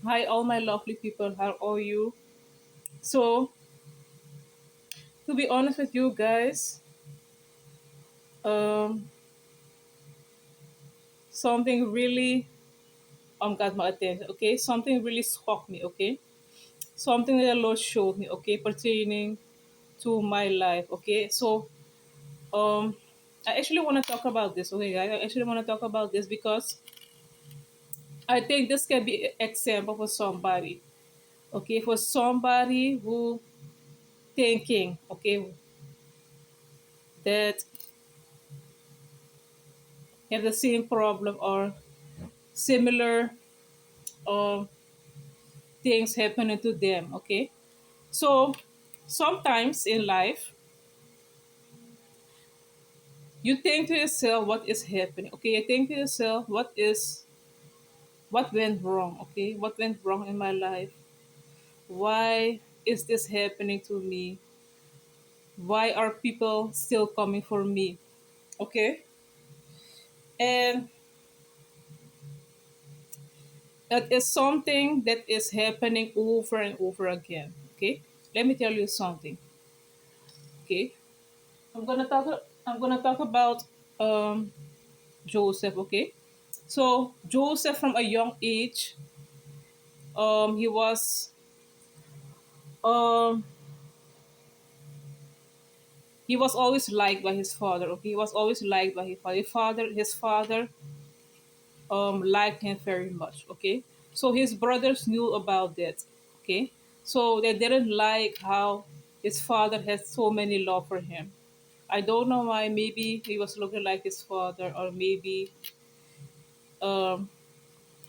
Hi, all my lovely people. How are you? So, to be honest with you guys, um, something really got my attention. Okay, something really struck me. Okay, something that the Lord showed me. Okay, pertaining to my life. Okay, so I actually want to talk about this. Okay, guys, I actually want to talk about this because I think this can be an example for somebody. Okay, for somebody who thinking. Okay, that have the same problem or similar um, things happening to them. Okay, so sometimes in life you think to yourself what is happening. Okay, you think to yourself what went wrong. Okay, what went wrong in my life? Why is this happening to me? Why are people still coming for me? Okay, and that is something that is happening over and over again. Okay, let me tell you something. Okay, I'm gonna talk about um Joseph. Okay, so Joseph from a young age, he was um he was always liked by his father. Okay, he was always liked by his father. His father liked him very much. Okay, so his brothers knew about that. Okay, so they didn't like how his father had so many love for him. I don't know why. Maybe he was looking like his father, or maybe um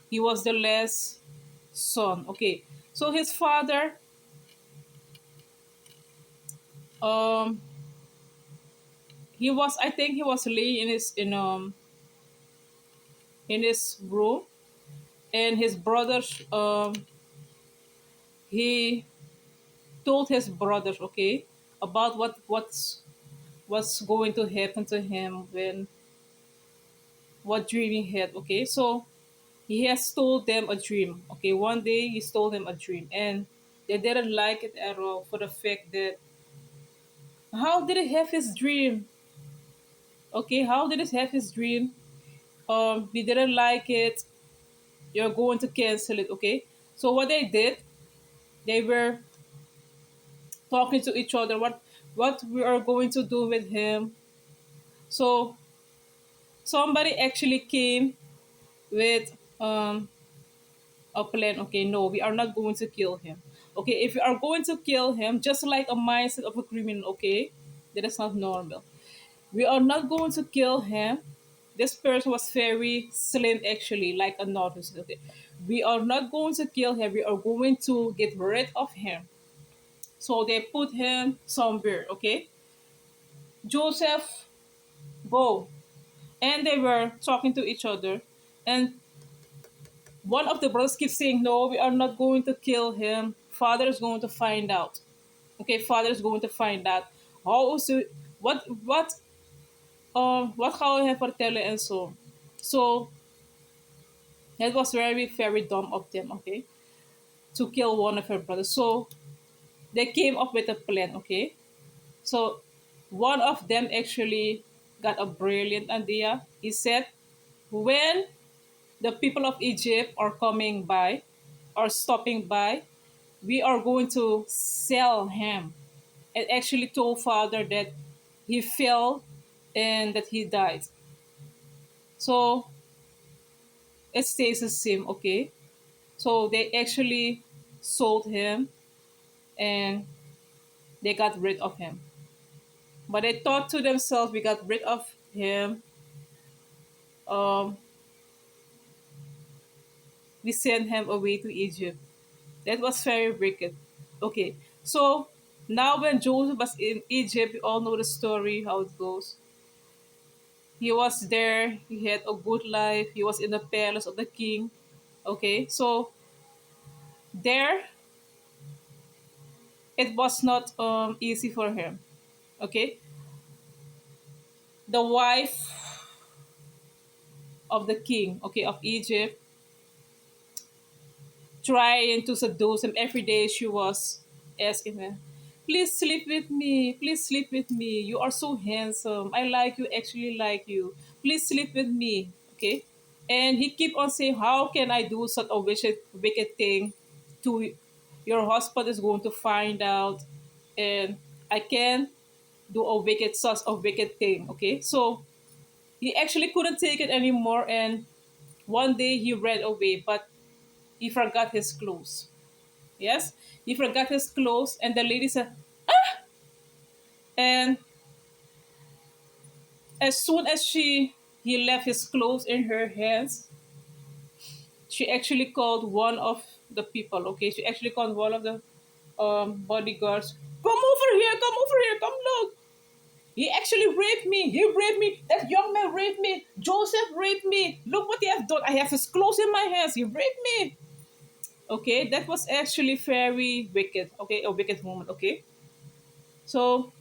he was the last son. Okay, so his father, um, he was. I think he was laying in his room, and his brothers. He told his brothers, okay, about what's going to happen to him when what dream he had. Okay, so he has told them a dream. Okay, one day he told them a dream, and they didn't like it at all for the fact that how did he have his dream? Okay, how did he have his dream? We didn't like it. You're going to cancel it. Okay, so what they did, they were talking to each other what we are going to do with him. So somebody actually came with a plan. Okay, no, we are not going to kill him. Okay, if you are going to kill him, just like a mindset of a criminal, okay, that is not normal. We are not going to kill him. This person was very slim, actually, like a novice. Okay, we are not going to kill him. We are going to get rid of him. So they put him somewhere. Okay, Joseph, go. And they were talking to each other, and one of the brothers keeps saying, "No, we are not going to kill him. Father is going to find out." Okay, father is going to find out. How so? What how I have for tell and so. So that was very very dumb of them. Okay, to kill one of her brothers. So they came up with a plan. Okay, so one of them actually got a brilliant idea. He said, when the people of Egypt are coming by or stopping by, we are going to sell him. And actually told father that he fell and that he died. So it stays the same, okay? So they actually sold him and they got rid of him. But they thought to themselves, we got rid of him. Um, we sent him away to Egypt. That was very wicked. Okay, so now when Joseph was in Egypt, you all know the story, how it goes. He was there, he had a good life, he was in the palace of the king. Okay, so there it was not easy for him. Okay, the wife of the king, okay, of Egypt, trying to seduce him every day. She was asking him, please sleep with me, please sleep with me, you are so handsome, I like you, actually like you, please sleep with me. Okay, and he keep on saying, how can I do such a wicked thing to your husband is going to find out, and I can do a wicked such a wicked thing. Okay, so he actually couldn't take it anymore, and one day he ran away, but he forgot his clothes. Yes, he forgot his clothes, and the lady said, and as soon as he left his clothes in her hands, she actually called one of the people. Okay, she actually called one of the bodyguards. Come over here! Come over here! Come look! He actually raped me. He raped me. That young man raped me. Joseph raped me. Look what he has done. I have his clothes in my hands. He raped me. Okay, that was actually very wicked. Okay, a wicked moment. Okay, so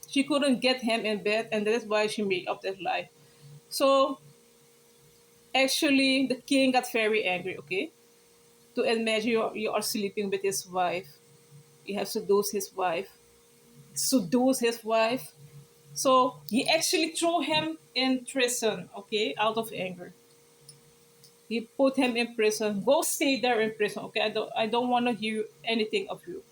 she couldn't get him in bed, and that is why she made up that lie. So actually, the king got very angry. Okay, to imagine you are sleeping with his wife, you have seduced his wife, seduce his wife. So he actually threw him in prison. Okay, out of anger, he put him in prison. Go stay there in prison. Okay, I don't want to hear anything of you.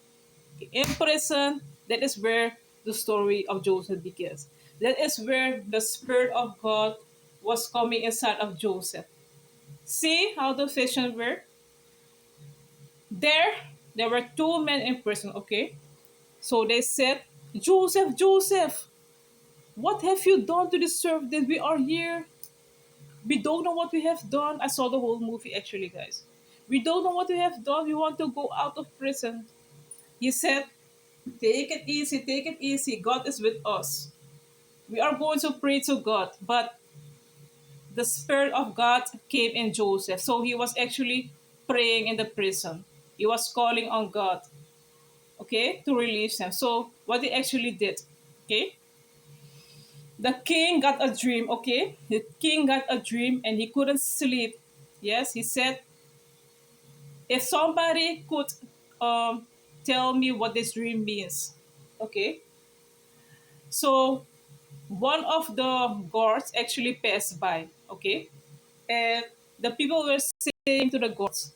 In prison, that is where the story of Joseph begins. That is where the Spirit of God was coming inside of Joseph. See how the vision were? There, there were two men in prison, okay? So they said, Joseph, Joseph, what have you done to deserve that we are here? We don't know what we have done. I saw the whole movie actually, guys. We don't know what we have done. We want to go out of prison. He said, take it easy, take it easy. God is with us. We are going to pray to God, but the Spirit of God came in Joseph. So he was actually praying in the prison. He was calling on God, okay, to release him. So what he actually did, okay, the king got a dream, okay? The king got a dream and he couldn't sleep. Yes, he said, if somebody could um, tell me what this dream means, okay? So one of the guards actually passed by, okay? And the people were saying to the guards,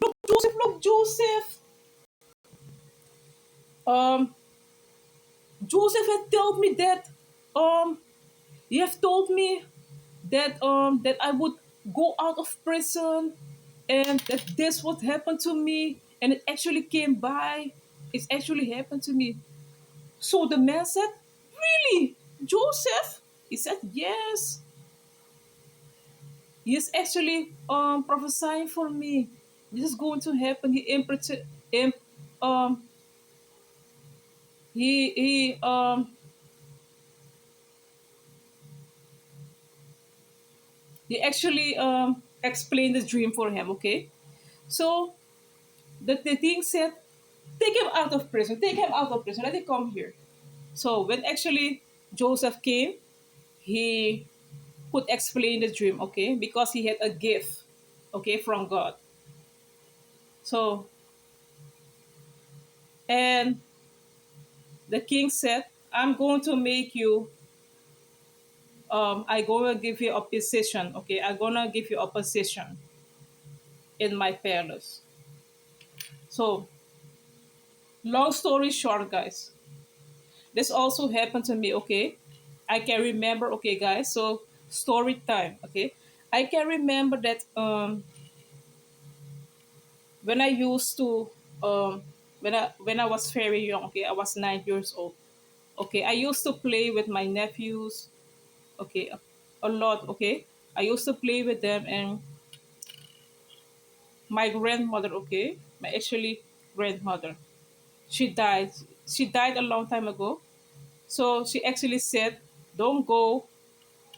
look, Joseph, um, Joseph had told me that, um, you have told me that I would go out of prison and that this would happen to me, and it actually came by. It actually happened to me. So the man said, really, Joseph? He said, yes. He is actually prophesying for me. This is going to happen. Imp- um he he actually explained the dream for him. Okay, so the thing said, take him out of prison. Take him out of prison. Let him come here. So when actually Joseph came, he could explain the dream. Okay, because he had a gift. Okay, from God. So and the king said, I'm going to make you I'm gonna give you a position. Okay, I'm gonna give you a position in my palace. So, long story short, guys, this also happened to me. Okay, I can remember. Okay, guys, so story time. Okay, I can remember that when I used to when I was very young. Okay, I was 9 years old. Okay, I used to play with my nephews. Okay, a lot. Okay, I used to play with them, and my grandmother, okay, my actually grandmother, she died. She died a long time ago. So she actually said, don't go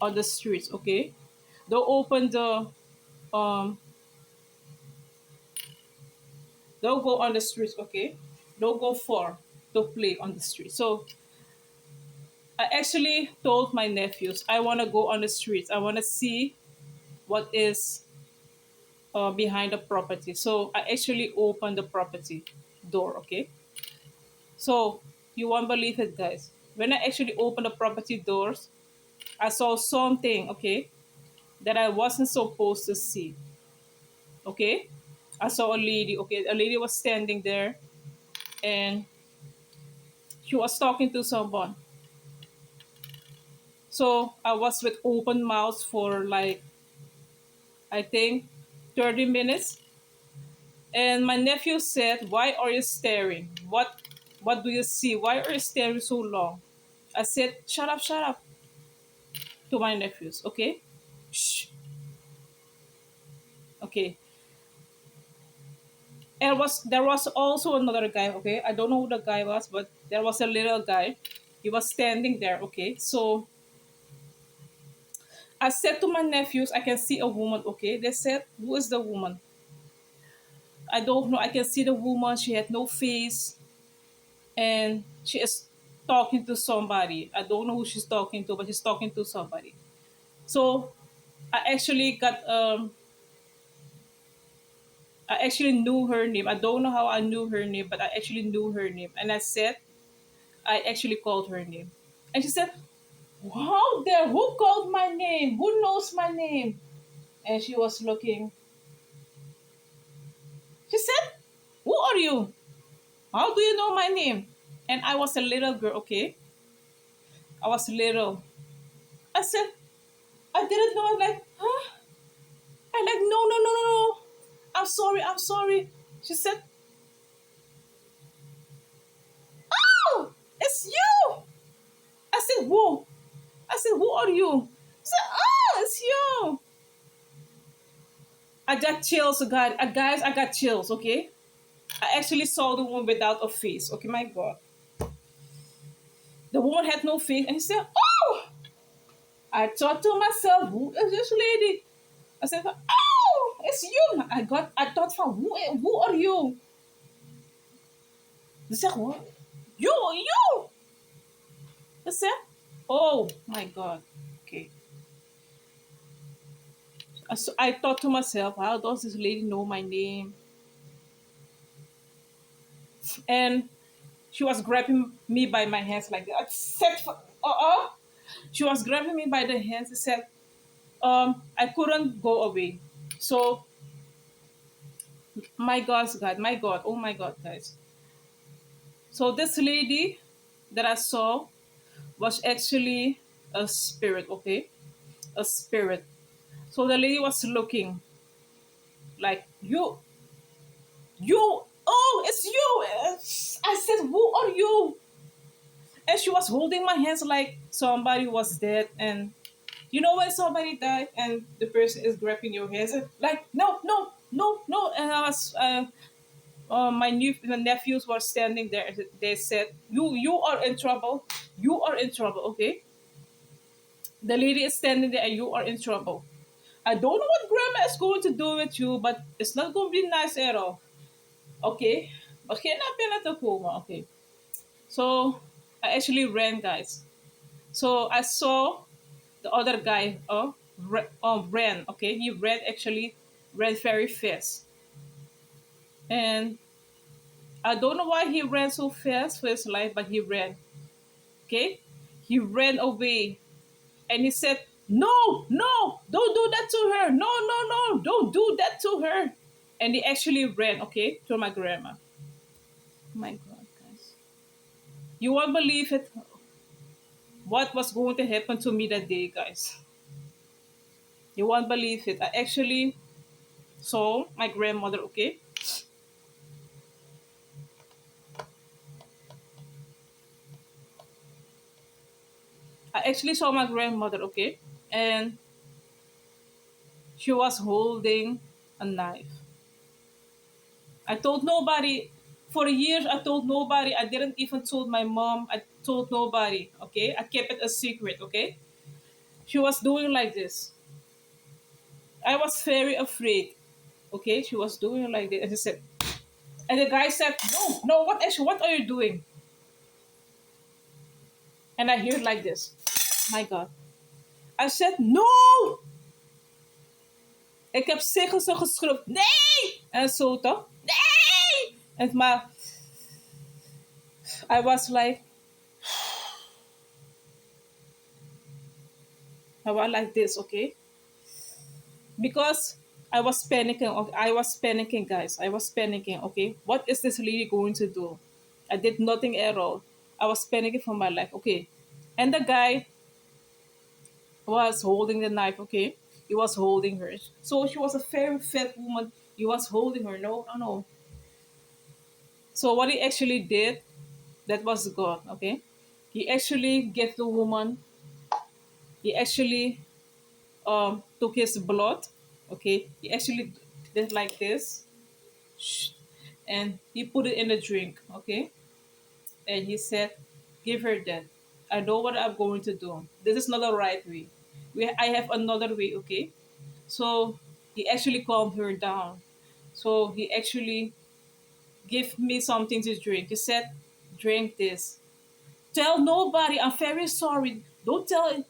on the streets, okay? Don't open the um don't go on the streets, okay? Don't go far to play on the street. So I actually told my nephews, I wanna go on the streets. I wanna see what is behind the property. So I actually opened the property door, okay? So you won't believe it, guys. When I actually opened the property doors, I saw something, okay, that I wasn't supposed to see, okay? I saw a lady, okay? A lady was standing there and she was talking to someone. So I was with open mouth for like, I think, 30 minutes. And my nephew said, "Why are you staring? What do you see? Why are you staring so long?" I said, shut up," to my nephews, okay? Shh, okay. And there was also another guy, okay? I don't know who the guy was, but there was a little guy. He was standing there, okay? So I said to my nephews, "I can see a woman," okay? They said, "Who is the woman?" I don't know. I can see the woman. She had no face and she is talking to somebody. I don't know who she's talking to, but she's talking to somebody. So I actually got I actually knew her name. I don't know how I knew her name, but I actually knew her name. And I said I actually called her name. And she said, "How there? Who called my name? Who knows my name?" And she was looking. She said, "Who are you? How do you know my name?" And I was a little girl, okay? I was little. I said, I didn't know. I'm like, huh? I like, no, no, no, no, no. I'm sorry, I'm sorry. She said, "Oh, it's you." I said, "Who?" I said, "Who are you?" She said, "Oh, it's you." I got chills, guys. I got chills, okay? I actually saw the woman without a face. Okay, my God. The woman had no face. And she said, "Oh." I thought to myself, "Who is this lady?" I said, "Oh, it's you." I thought, who are you?" They said, "What? You. I said, "Oh my God." Okay. So I thought to myself, how does this lady know my name? And she was grabbing me by my hands like that. I said, She was grabbing me by the hands and said, I couldn't go away. So, my God, oh my God, guys. So this lady that I saw was actually a spirit, okay? A spirit. So the lady was looking like, oh, it's you. I said, "Who are you?" And she was holding my hands like somebody was dead. And you know when somebody died and the person is grabbing your hands, and like, no, no, no, no. And I was, my nephews were standing there. They said, you are in trouble. You are in trouble, okay? The lady is standing there and you are in trouble. I don't know what grandma is going to do with you, but it's not going to be nice at all. Okay? Okay, not being at the coma. Okay. So I actually ran, guys. So I saw the other guy ran. Okay, he ran very fast, and I don't know why he ran so fast for his life, but he ran. Okay, he ran away, and he said, "No, no, don't do that to her. No, no, no, don't do that to her." And he actually ran. Okay, to my grandma. My God, guys, you won't believe it. What was going to happen to me that day, guys? You won't believe it. I actually saw my grandmother. Okay, I actually saw my grandmother, okay? And she was holding a knife. I told nobody. For years, I told nobody. I didn't even told my mom. I told nobody, okay? I kept it a secret, okay? She was doing like this. I was very afraid, okay? She was doing like this. And she said, and the guy said, "No, no, what are you doing?" And I hear like this. My God. I said, "No!" Ik heb zeker zo geschreeuwd, nee! En zo toch? Nee! En maar, I was like, I was like this, okay? Because I was panicking. I was panicking, guys. I was panicking. Okay, what is this lady going to do? I did nothing at all. I was panicking for my life. Okay, and the guy was holding the knife. Okay, he was holding her. So she was a very fat woman. He was holding her. No, no, no. So what he actually did, that was God. Okay, he actually gave the woman. He actually took his blood. Okay, he actually did like this and he put it in the drink, okay? And he said, "Give her that. I know what I'm going to do. This is not the right way. I have another way, okay?" So he actually calmed her down. So he actually gave me something to drink. He said, "Drink this. Tell nobody. I'm very sorry. Don't tell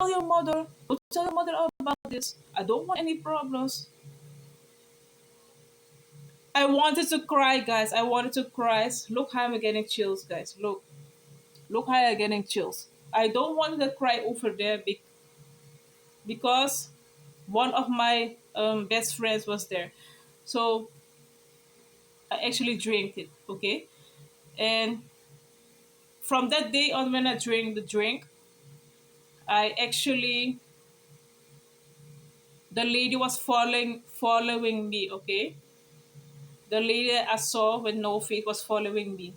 your mother. Don't tell your mother about this. I don't want any problems." I wanted to cry, guys. I wanted to cry. Look how I'm getting chills, guys. Look how I'm getting chills. I don't want to cry over there because one of my best friends was there. So I actually drank it, okay? And from that day on, when I drank the drink, I actually, the lady was following me, okay? The lady I saw with no feet was following me.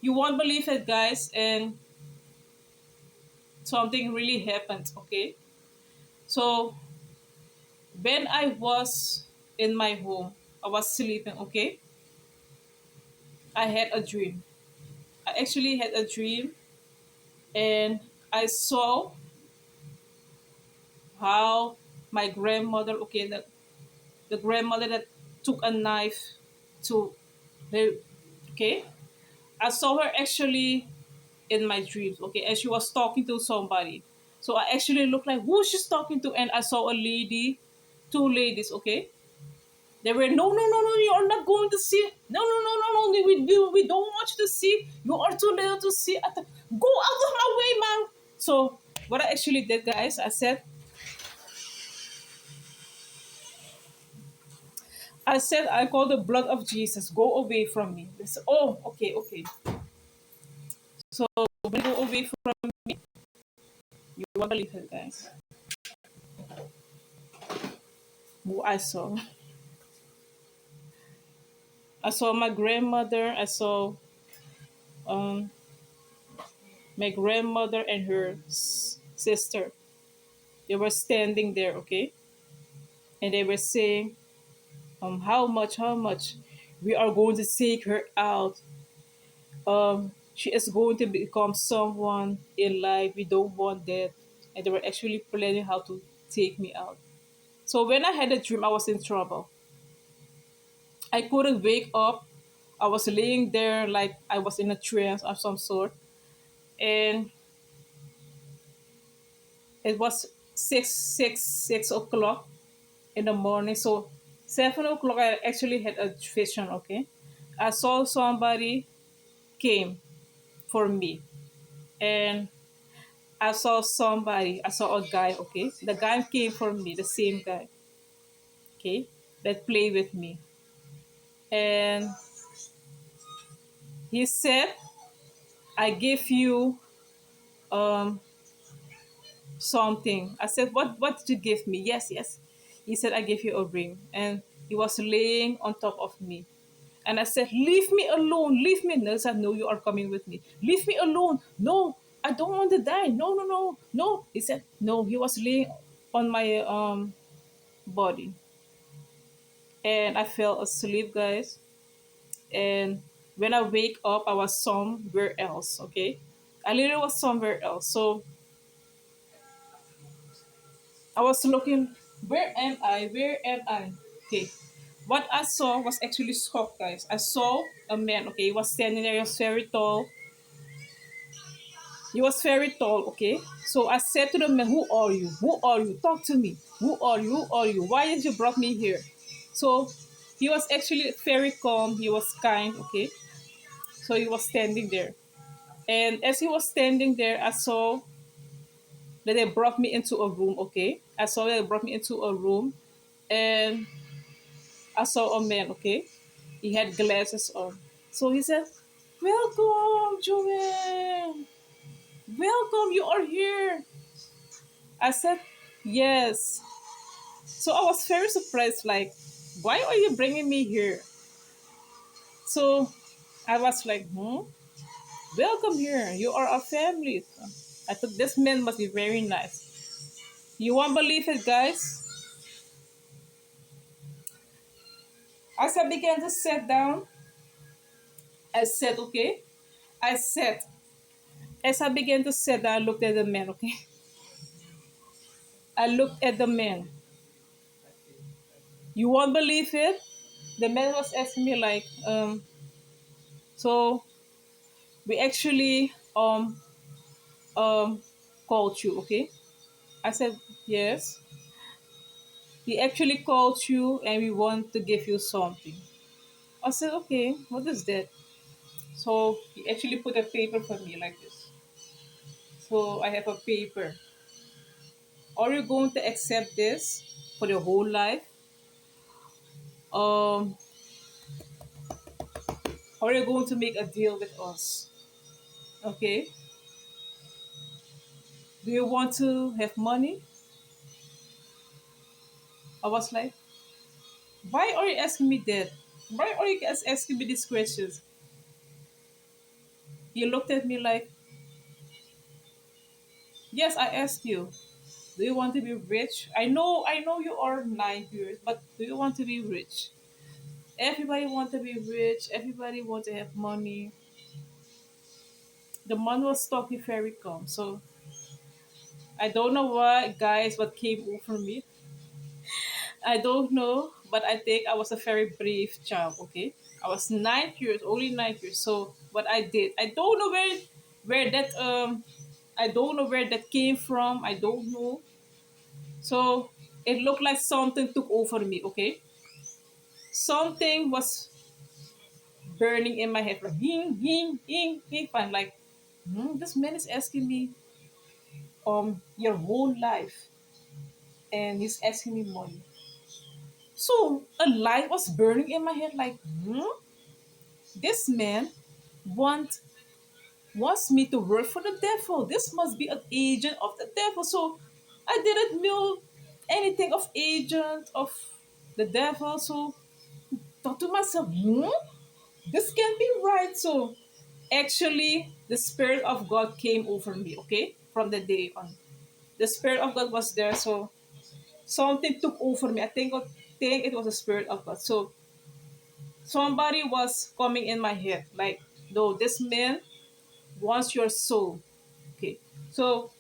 You won't believe it, guys, and something really happened, okay? So when I was in my home, I was sleeping, okay? I had a dream. I actually had a dream and I saw how my grandmother, okay, the grandmother that took a knife to the, okay? I saw her actually in my dreams, okay? And she was talking to somebody. So I actually looked like who she's talking to and I saw a lady, two ladies, okay? They were, no, no, no, no, you are not going to see. No, no, no, no, no, we don't want you to see. You are too little to see. Go out of my way, man. So, what I actually did, guys, I said, I call the blood of Jesus, go away from me. They said, oh, okay, okay. So, when I go away from me, you won't believe it, guys. Who I saw. I saw my grandmother. I saw um, my grandmother and her sister. They were standing there, okay? And they were saying, how much we are going to take her out. She is going to become someone in life. We don't want that. And they were actually planning how to take me out. So when I had a dream, I was in trouble. I couldn't wake up. I was laying there like I was in a trance of some sort. And it was 6 o'clock in the morning. So 7 o'clock, I actually had a vision. Okay, I saw somebody came for me, and I saw somebody. I saw a guy. Okay, the guy came for me. The same guy. Okay, that played with me, and he said, "I give you um something." I said, "What did you give me?" Yes, yes. He said, "I gave you a ring," and he was laying on top of me. And I said, "Leave me alone, leave me." And he said, "No, you are coming with me. Leave me alone. No, I don't want to die. No, no, no, no." He said, no, he was laying on my body. And I fell asleep, guys. And when I wake up, I was somewhere else, okay? I literally was somewhere else. So I was looking, where am I? Where am I? Okay. What I saw was actually shock, guys. I saw a man, okay? He was standing there, he was very tall. He was very tall, okay? So I said to the man, who are you? Who are you? Talk to me. Who are you? Who are you? Why did you brought me here? So he was actually very calm. He was kind, okay? So he was standing there. And as he was standing there, I saw that they brought me into a room, okay? I saw that they brought me into a room and I saw a man, okay? He had glasses on. So he said, welcome, Joanne. Welcome, you are here. I said, yes. So I was very surprised, like, why are you bringing me here? So I was like, welcome here. You are a family. I thought this man must be very nice. You won't believe it, guys. As I began to sit down, I said, okay. I said, as I began to sit down, I looked at the man, okay. I looked at the man. You won't believe it. The man was asking me like, so we actually um called you, okay? I said, yes. We actually called you and we want to give you something. I said, okay, what is that? So he actually put a paper for me like this. So I have a paper. Are you going to accept this for your whole life? Um, are you going to make a deal with us? Okay. Do you want to have money? I was like, why are you asking me that? Why are you guys asking me these questions? He looked at me like, yes, I asked you. Do you want to be rich? I know you are 9 years, but do you want to be rich? Everybody want to be rich. Everybody want to have money. The man was talking very calm. So I don't know why, guys, what came over me. I don't know, but I think I was a very brave child. Okay, I was 9 years, only 9 years. So what I did, I don't know where that I don't know where that came from. I don't know. So it looked like something took over me. Okay, something was burning in my head, like ying ying ying ying. I'm like, this man is asking me your whole life, and he's asking me money. So a light was burning in my head, like, this man want wants me to work for the devil. This must be an agent of the devil. So I didn't know anything of agent of the devil. So thought to myself, this can't be right. So actually, the spirit of God came over me. Okay, from the day on, the spirit of God was there. So something took over me. I think it was the spirit of God. So somebody was coming in my head, like, no, this man wants your soul. Okay, so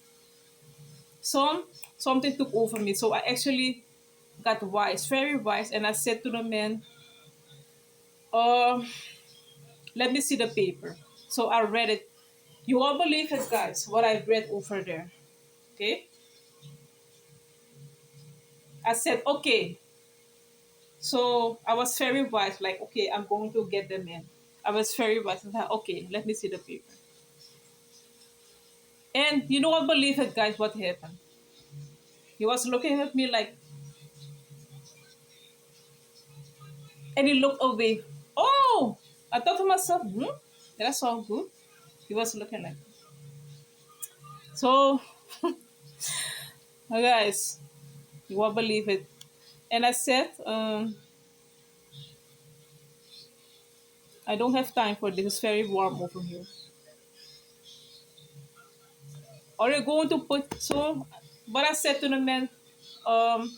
some something took over me. So I actually got wise, very wise, and I said to the man, uh, let me see the paper. So I read it. You won't believe it, guys, what I read over there. Okay, I said, okay. So I was very wise, like, okay, I'm going to get them in. I was very wise. I thought, okay, let me see the paper. And you know what? Believe it, guys, what happened? He was looking at me like, and he looked away. Oh, I thought to myself, that's all good. He was looking like, so, guys, you won't believe it. And I said, I don't have time for this. It's very warm over here. Are you going to put so? But I said to the man, um,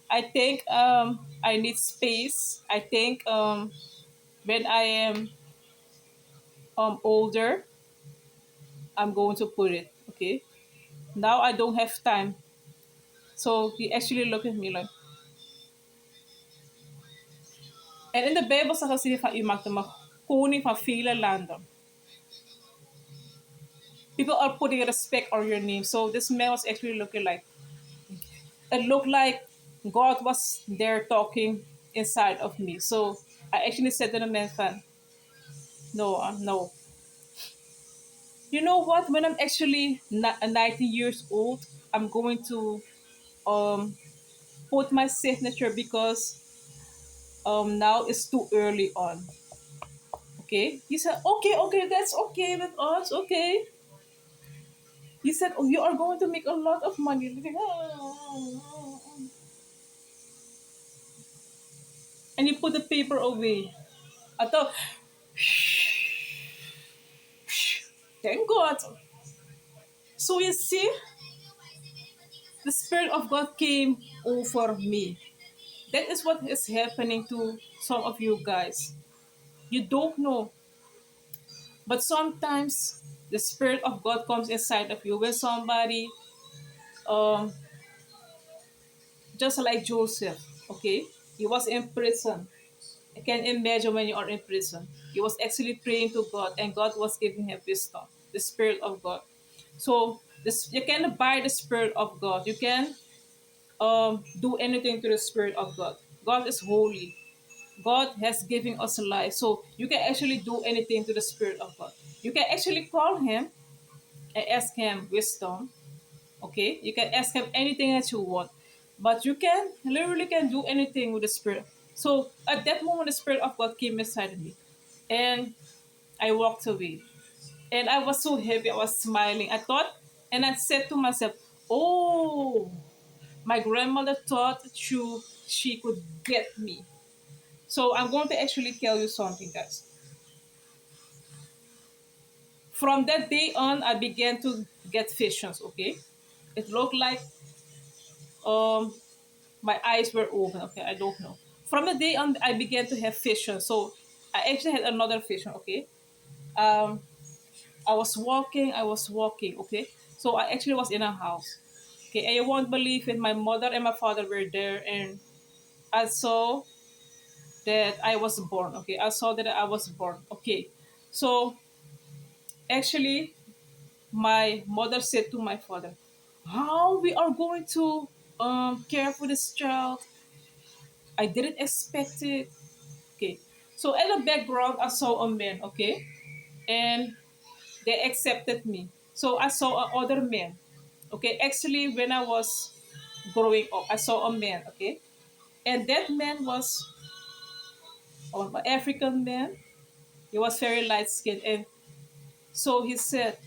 I think I need space. I think when I am older, I'm going to put it. Okay. Now I don't have time. So he actually looked at me like, en in de Bijbel staat als hij van u maakt hem koning van vele landen. People are putting respect on your name. So this man was actually looking like, it looked like God was there talking inside of me. So I actually said to the man, fan, no, no. You know what? When I'm actually 90 years old, I'm going to um, put my signature because now it's too early on. Okay. He said, okay, okay, that's okay with us. Okay. He said, oh, you are going to make a lot of money. And he put the paper away. I thought, thank God. So you see, the Spirit of God came over me. That is what is happening to some of you guys. You don't know, but sometimes the Spirit of God comes inside of you when somebody, um, just like Joseph, okay, he was in prison. I can imagine when you are in prison. He was actually praying to God, and God was giving him wisdom, the Spirit of God. So this, you can buy the Spirit of God. You can do anything to the Spirit of God. God is holy. God has given us life. So you can actually do anything to the Spirit of God. You can actually call Him and ask Him wisdom. Okay? You can ask Him anything that you want. But you can literally can do anything with the Spirit. So at that moment, the Spirit of God came inside of me. And I walked away. And I was so happy. I was smiling. I thought, and I said to myself, oh, my grandmother thought she could get me. So I'm going to actually tell you something, guys. From that day on, I began to get visions. Okay, it looked like um my eyes were open. Okay, I don't know. From the day on, I began to have visions. So I actually had another vision. Okay, um, I was walking. I was walking. Okay, so I actually was in a house. Okay, and you won't believe it. My mother and my father were there, and I saw that I was born. Okay, I saw that I was born. Okay, so actually, my mother said to my father, how we are going to care for this child? I didn't expect it. Okay, so in the background, I saw a man. Okay, and they accepted me. So I saw other men. Okay, actually, when I was growing up, I saw a man. Okay, and that man was an African man. He was very light skinned, and so he said,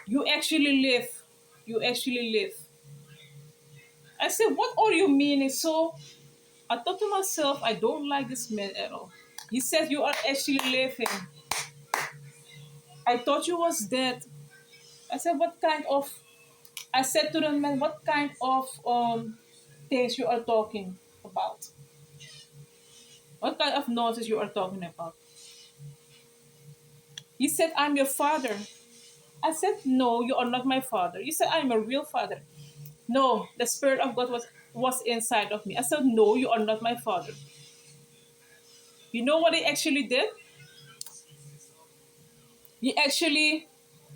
"You actually live. You actually live." I said, "What are you meaning?" So I thought to myself, I don't like this man at all. He said, "You are actually living." I thought you was dead. I said, "What kind of?" I said to the man, "What kind of things you are talking about? What kind of nonsense you are talking about?" He said, "I'm your father." I said, "No, you are not my father." You said, "I'm a real father." No, the Spirit of God was inside of me. I said, "No, you are not my father." You know what he actually did? He actually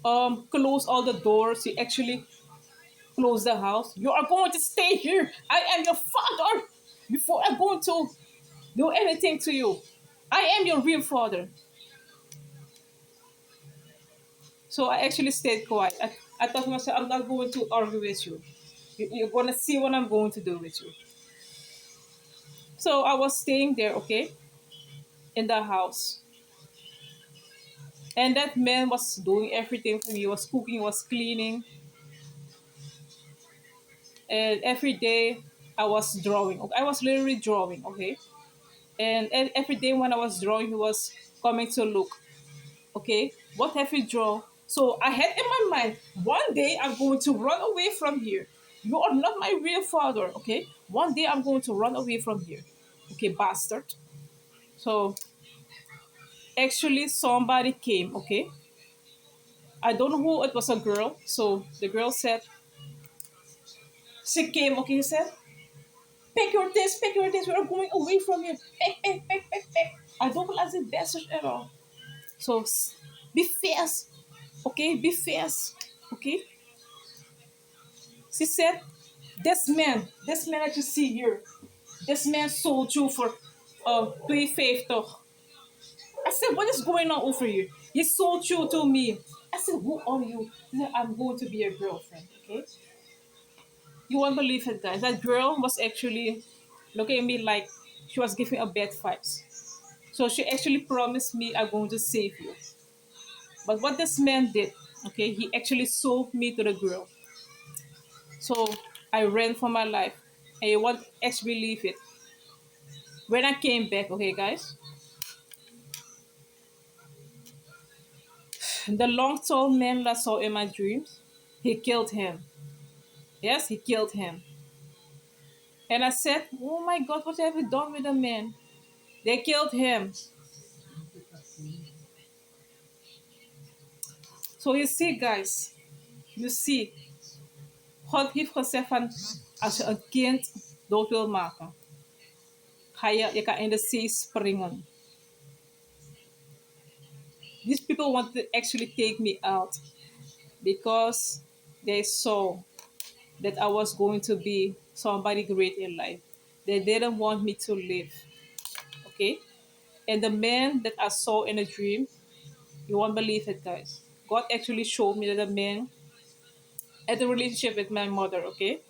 closed all the doors. He actually closed the house. You are going to stay here. I am your father. Before I'm going to do anything to you, I am your real father. So I actually stayed quiet. I thought to myself, I'm not going to argue with you. You're going to see what I'm going to do with you. So I was staying there, okay, in the house. And that man was doing everything for me. He was cooking, he was cleaning. And every day I was drawing. Okay? I was literally drawing, okay? And every day when I was drawing, he was coming to look, okay? What have you drawn? So I had in my mind, one day I'm going to run away from here. You are not my real father, okay? One day I'm going to run away from here. Okay, bastard. So actually somebody came, okay? I don't know who, it was a girl. So the girl said, she came, okay, he said, pack your things, we are going away from here. Pack. I don't like this bastard at all. So be fast. Okay, be fast. Okay, she said, this man that you see here, this man sold you for 250. I said, what is going on over here? He sold you to me. I said, who are you? He said, I'm going to be your girlfriend. Okay, you won't believe it, guys. That girl was actually looking at me like she was giving a bad vibes. So she actually promised me, I'm going to save you. But what this man did, okay, he actually sold me to the girl. So I ran for my life. And you won't actually believe it. When I came back, okay, guys, the long tall man that I saw in my dreams, he killed him. Yes, he killed him. And I said, oh my God, what have you done with the man? They killed him. So you see, guys, you see, God heeft gezegd van, als je een kind dood wil maken, je kan in de zee springen. These people want to actually take me out because they saw that I was going to be somebody great in life. They didn't want me to live. Okay? And the man that I saw in a dream, you won't believe it, guys. God actually showed me that the man had a relationship with my mother, okay?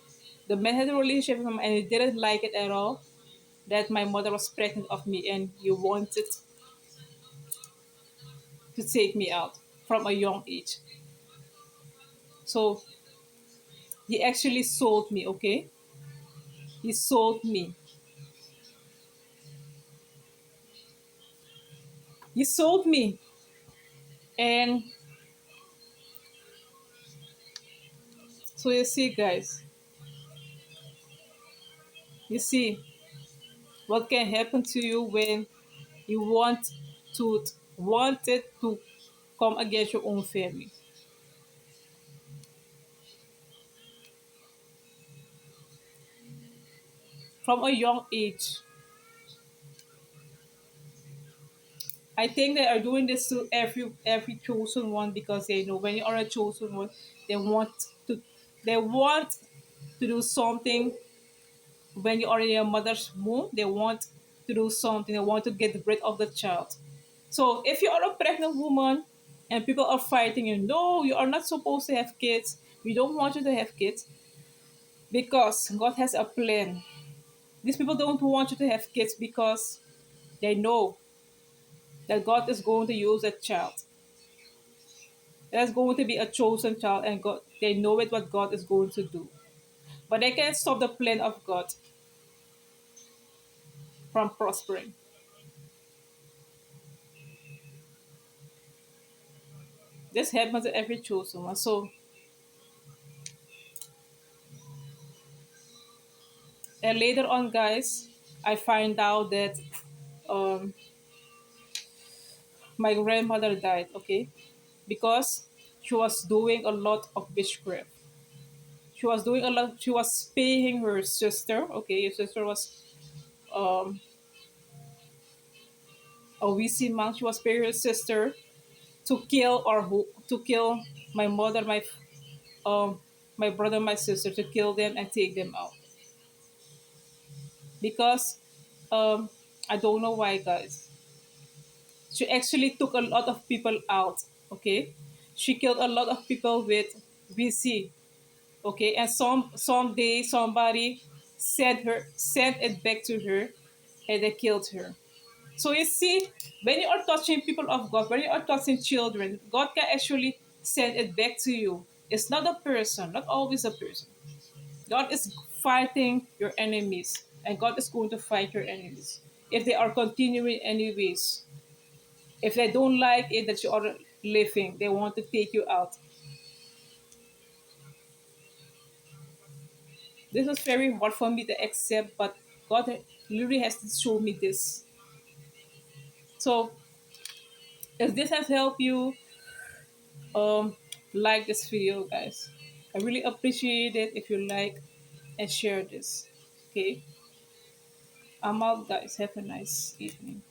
The man had a relationship with him and he didn't like it at all that my mother was pregnant of me and he wanted to take me out from a young age. So he actually sold me, okay? He sold me. He sold me. And so you see, guys, you see what can happen to you when you to wanted to come against your own family. From a young age, I think they are doing this to every chosen one because they know when you are a chosen one, they want to they want to do something when you are in your mother's womb. They want to do something. They want to get rid of the child. So if you are a pregnant woman and people are fighting you, no, you are not supposed to have kids. We don't want you to have kids because God has a plan. These people don't want you to have kids because they know that God is going to use that child. There's going to be a chosen child, and God, they know it what God is going to do. But they can't stop the plan of God from prospering. This happens to every chosen one. So, and later on, guys, I find out that um, my grandmother died. Okay, because she was doing a lot of witchcraft. She was doing a lot. She was paying her sister. Okay, her sister was um, a VC monk. She was paying her sister to kill to kill my mother, um my brother, my sister, to kill them and take them out because I don't know why, guys. She actually took a lot of people out. Okay, she killed a lot of people with VC. Okay, and someday somebody sent it back to her, and they killed her. So you see, when you are touching people of God, when you are touching children, God can actually send it back to you. It's not a person, not always a person. God is fighting your enemies, and God is going to fight your enemies. If they are continuing anyways, if they don't like it that you are living, they want to take you out. This is very hard for me to accept, but God literally has to show me this. So if this has helped you, um like this video, guys. I really appreciate it if you like and share this. Okay, I'm out, guys. Have a nice evening.